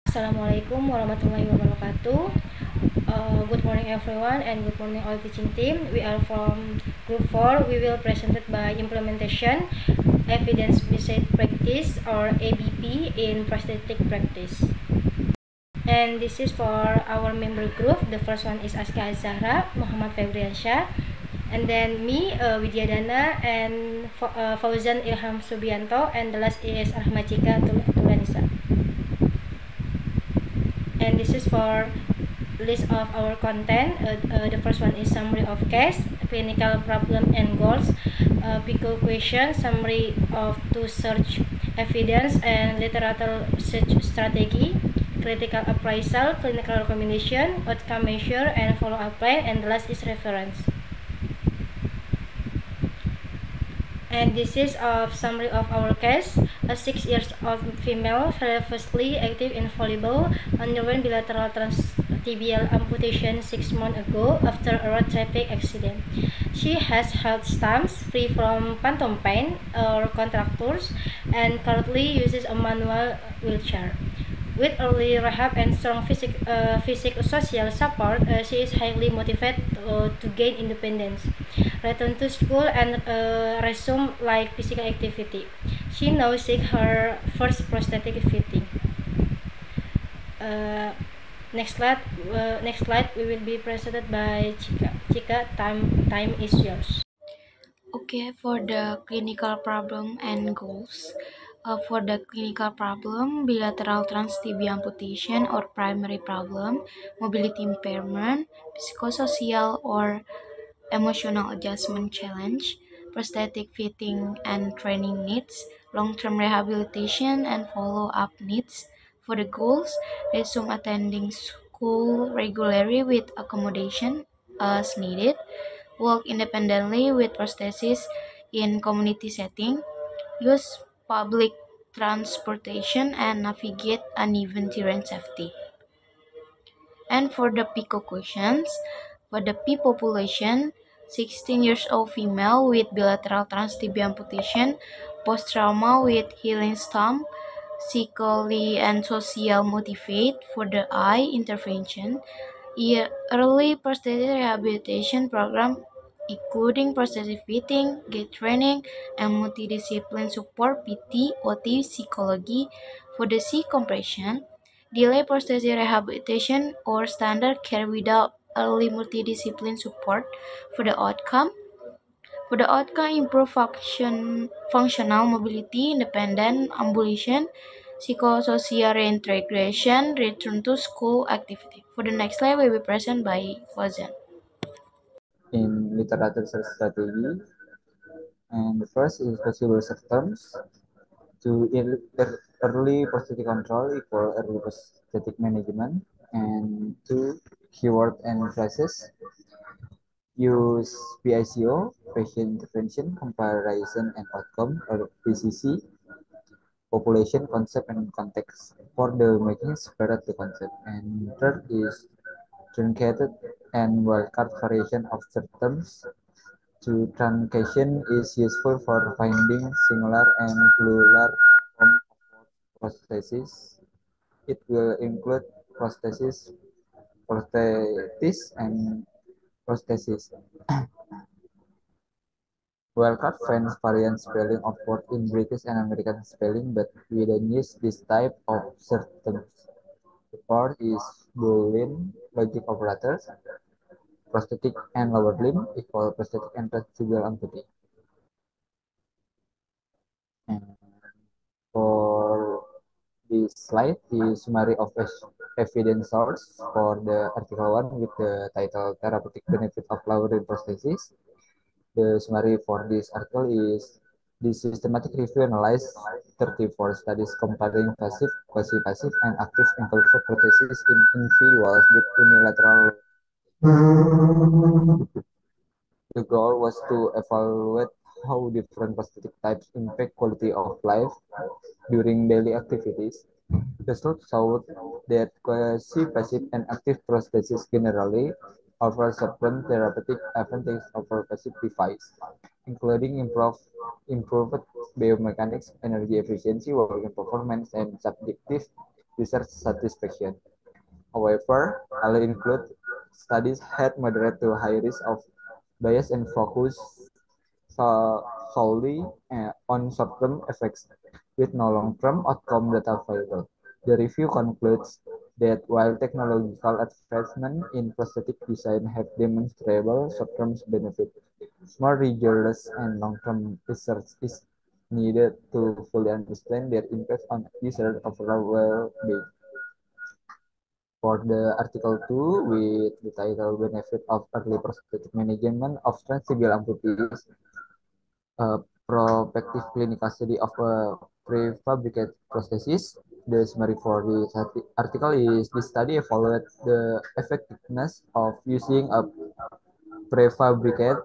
Assalamualaikum warahmatullahi wabarakatuh. Good morning everyone and good morning all teaching team. We are from group 4. We will presented by implementation evidence-based practice or ABP in prosthetic practice. And this is for our member group. The first one is Aska Azahra, Muhammad Febriansyah, and then me, Widya Dana, and Fauzan Ilham Subianto, and the last is Ahmad Cika Tulanisa. And this is for list of our content. The first one is summary of case, clinical problem and goals, PICO question, summary of to search evidence and literature search strategy, critical appraisal, clinical recommendation, outcome measure, and follow-up plan, and the last is reference. And this is a summary of our case. A 6 years old female, previously active in volleyball, underwent bilateral transtibial amputation 6 months ago after a road traffic accident. She has health stamps, free from phantom pain or contractures, and currently uses a manual wheelchair. With early rehab and strong social support, she is highly motivated to gain independence, return to school, and resume like physical activity. She now seeks her first prosthetic fitting. Next slide. We will be presented by Chika. Chika, time is yours. Okay, for the clinical problem and goals. For the clinical problem, bilateral transtibia amputation or primary problem, mobility impairment, psychosocial or emotional adjustment challenge, prosthetic fitting and training needs, long-term rehabilitation and follow-up needs. For the goals, resume attending school regularly with accommodation as needed, work independently with prosthesis in community setting, use public transportation, and navigate uneven terrain safety. And for the PICO questions, for the P population, 16 years old female with bilateral transtibia amputation, post-trauma with healing stump, psychically and social motivate for the eye intervention, early prosthetic rehabilitation program including prosthetic fitting, gait training, and multidiscipline support PT, OT, psychology. For the C compression, delay prosthetic rehabilitation or standard care without early multidiscipline support. For the outcome, improve functional mobility, independent ambulation, psychosocial reintegration, return to school activity. For the next slide, will be present by Fauzan. In literature strategy, and the first is possible terms to early prosthetic control equal early prosthetic management, and two keyword and phrases use PICO, patient intervention, comparison and outcome, or PCC, population concept and context for the making separate the concept. And third is truncated and wildcard variation of terms. To truncation is useful for finding singular and plural form of prosthesis. It will include prosthesis, prosthesis, and prosthesis. Wildcard finds variant spelling of words in British and American spelling, but we don't use this type of terms. The fourth is Boolean logic operators. Prosthetic and lower limb equal prosthetic and transitional amputee. And for this slide, the summary of evidence source for the article 1 with the title Therapeutic Benefit of Lower Limb Prosthesis. The summary for this article is the systematic review analyzed 34 studies comparing passive, quasi-passive, and active ankle-foot prosthesis in individuals with unilateral. The goal was to evaluate how different prosthetic types impact quality of life during daily activities. Results showed that quasi-passive and active prosthesis generally offer certain therapeutic advantages over passive device, including improved biomechanics, energy efficiency, working performance, and subjective user satisfaction. However, early include studies had moderate to high risk of bias and focus solely on short-term effects with no long-term outcome data available. The review concludes that while technological advancement in prosthetic design have demonstrable short-term benefit, more rigorous and long-term research is needed to fully understand their impact on user overall well-being. For the Article 2 with the title Benefit of Early Prosthetic Management of Transitial Amputees, a prospective clinical study of a prefabricated prosthesis. The summary for this article is this study evaluated the effectiveness of using a prefabricated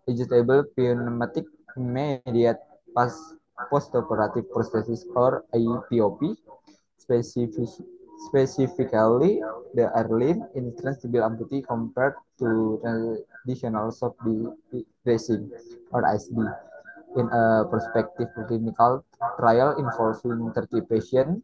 adjustable pneumatic mediate postoperative prosthesis or IPOP, specific, specifically the early in transitial amputee compared to traditional soft dressing or ISD in a prospective clinical trial involving 30 patients,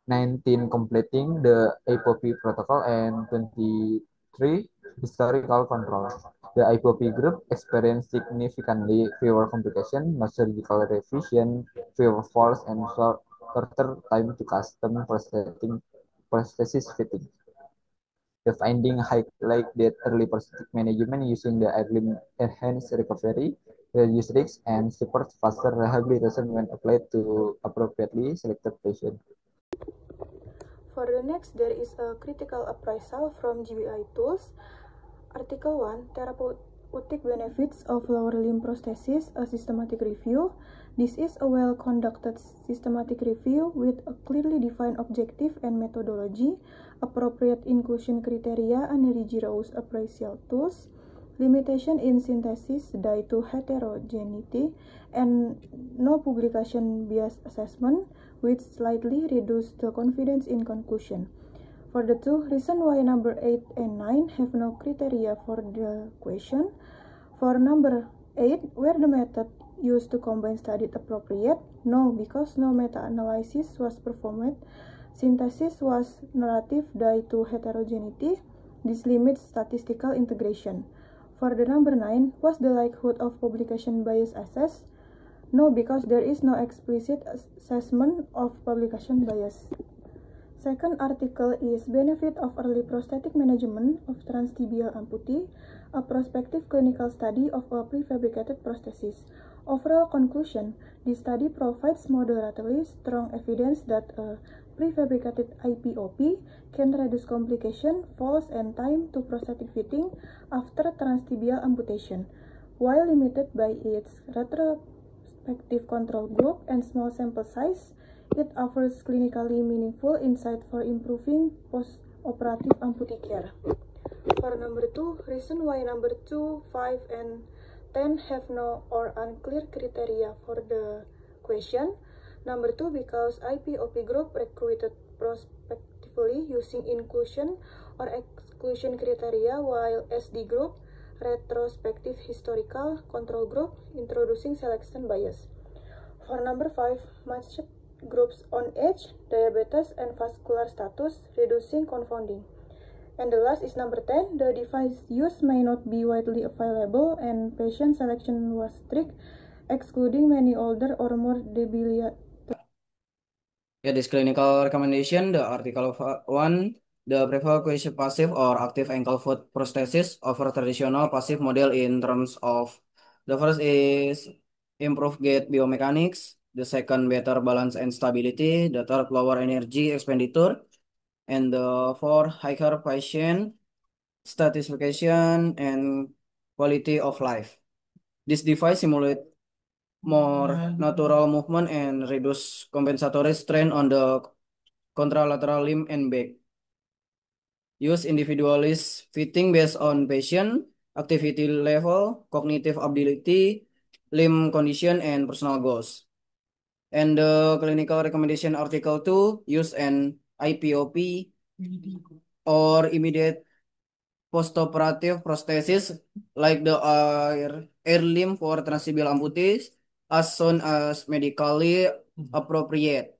19 completing the APOP protocol and 23 historical control. The IPOP group experienced significantly fewer complications, no surgical revision, fewer falls, and shorter time to custom prosthesis fitting. The finding highlight that early prosthetic management using the early enhanced recovery, reduce risks, and support faster rehabilitation when applied to appropriately selected patients. For the next, there is a critical appraisal from GBI Tools. Article 1, Therapeutic Benefits of Lower Limb Prosthesis, a Systematic Review. This is a well-conducted systematic review with a clearly defined objective and methodology, appropriate inclusion criteria, and rigorous appraisal tools, limitation in synthesis due to heterogeneity, and no publication bias assessment, which slightly reduce the confidence in conclusion. For the two reasons why number 8 and 9 have no criteria for the question. For number 8, were the method used to combine studies appropriate? No, because no meta-analysis was performed. Synthesis was narrative due to heterogeneity. This limits statistical integration. For the number 9, was the likelihood of publication bias assessed? No, because there is no explicit assessment of publication bias. Second article is Benefit of Early Prosthetic Management of Transtibial Amputee, a prospective clinical study of a prefabricated prosthesis. Overall conclusion, this study provides moderately strong evidence that a prefabricated IPOP can reduce complication, falls, and time to prosthetic fitting after transtibial amputation. While limited by its retrospective control group and small sample size, it offers clinically meaningful insight for improving post-operative amputee care. For number 2, reason why number 2, 5, and 10 have no or unclear criteria for the question. Number 2, because IPOP group recruited prospectively using inclusion or exclusion criteria, while SD group, retrospective historical control group, introducing selection bias. For number 5, matched groups on age, diabetes, and vascular status, reducing confounding. And the last is number 10, the device used may not be widely available and patient selection was strict, excluding many older or more debilitated. Yeah, this clinical recommendation, the article 1, the prefer question passive or active ankle foot prosthesis over traditional passive model in terms of the first is improve gait biomechanics, the second better balance and stability, the third lower energy expenditure, and the fourth higher patient satisfaction and quality of life. This device simulate more natural movement and reduce compensatory strain on the contralateral limb and back. Use individualist fitting based on patient, activity level, cognitive ability, limb condition, and personal goals. And the clinical recommendation article 2, use an IPOP or immediate postoperative prosthesis like the air limb for transitial amputees as soon as medically appropriate.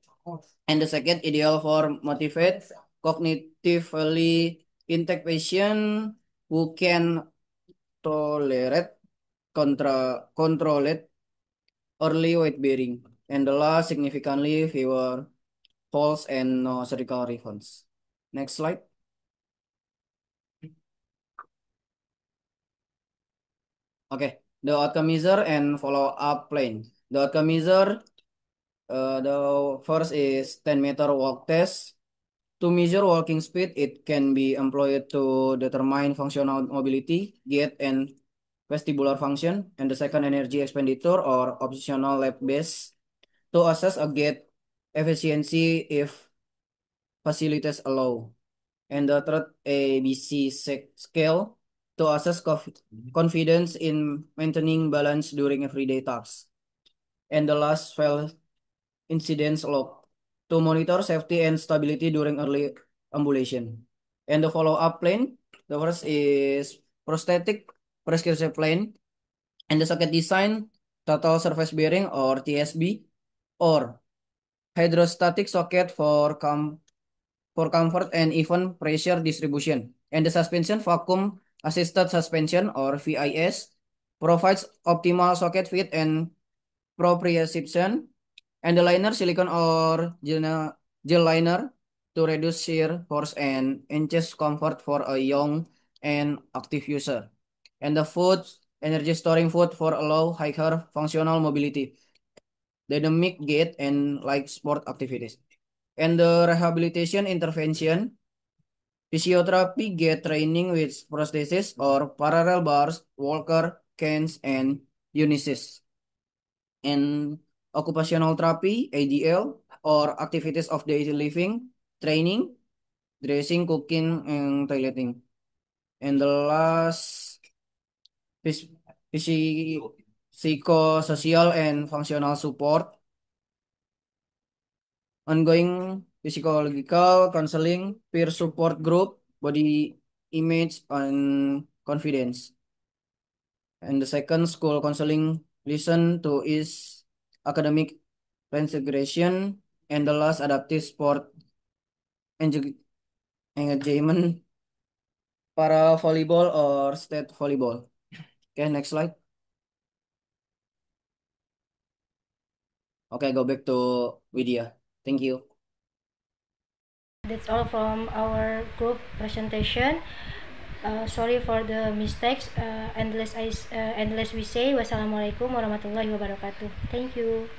And the second, ideal for motivate, cognitively intact patient who can tolerate controlled early weight bearing. And the last, significantly fewer falls and no surgical refunds. Next slide. Okay, the outcome measure and follow-up plan. The outcome measure, the first is 10-meter walk test. To measure walking speed, it can be employed to determine functional mobility, gait, and vestibular function. And the second, energy expenditure or optional lab-based to assess a gait efficiency if facilities allow. And the third, ABC scale to assess confidence in maintaining balance during everyday tasks. And the last, fail incidents log to monitor safety and stability during early ambulation. And the follow-up plan, the first is prosthetic prescription plan, and the second design, total surface bearing or TSB, or hydrostatic socket for comfort and even pressure distribution. And the suspension, vacuum assisted suspension or VIS, provides optimal socket fit and proprioception. And the liner, silicone or gel liner to reduce shear force and enhance comfort for a young and active user. And the foot, energy storing foot for allow higher functional mobility, dynamic gait, and like sport activities. And the rehabilitation intervention, physiotherapy, gait training with prosthesis or parallel bars, walker, canes, and unices. And occupational therapy, ADL, or activities of daily living, training, dressing, cooking, and toileting. And the last, phys- physi- psychosocial and functional support, ongoing psychological counseling, peer support group, body image, and confidence. And the second, school counseling, listen to is academic integration. And the last, adaptive sport engagement, para volleyball or state volleyball. Okay, next slide. Okay, go back to Widya. Thank you. That's all from our group presentation. Sorry for the mistakes. Endless we say wassalamualaikum warahmatullahi wabarakatuh. Thank you.